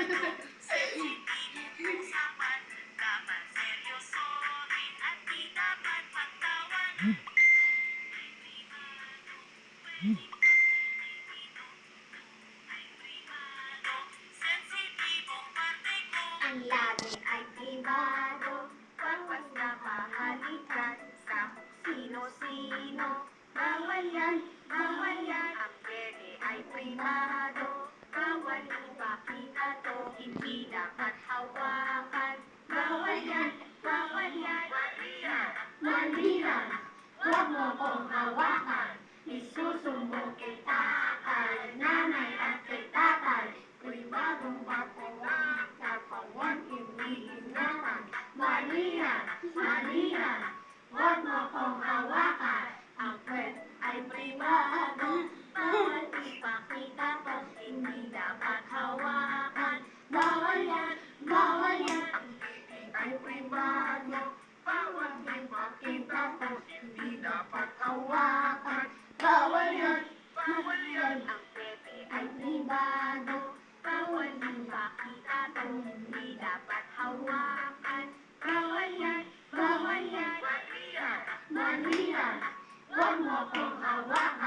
Sensitibong usapan, dapat seryosohin at di dapat pagtawan. Ay privado, pwedeng pag-ibig ay privado, sensitibong parte ko. Ang labi ay privado, bawas na pahalikan sa sino-sino. Bawal yan, bawal yan. Ang pwede ay privado, bawal ipakita to, hindi dapat hawakan. Bawal yan, bawal yan. Mali yan, mali yan. Huwag mo kong hawakan, isusumbong kita kay nanay at kay tatay. Pribadong bakuha, kapawag iniingatan. Mali yan, mali yan. Huwag mo kong hawakan, ang pwet ay pribado. Bawal ipakita to, hindi dapat hawakan. Bawal yan, bawal yan. Ang titig ay pribado. Bawal ipakita to, hindi dapat hawakan. Bawal yan, bawal yan. Ang pepe ay pribado. Bawal ipakita to, hindi dapat hawakan. Bawal yan, bawal yan. Mali yan, mali yan. Huwag mo kong hawakan.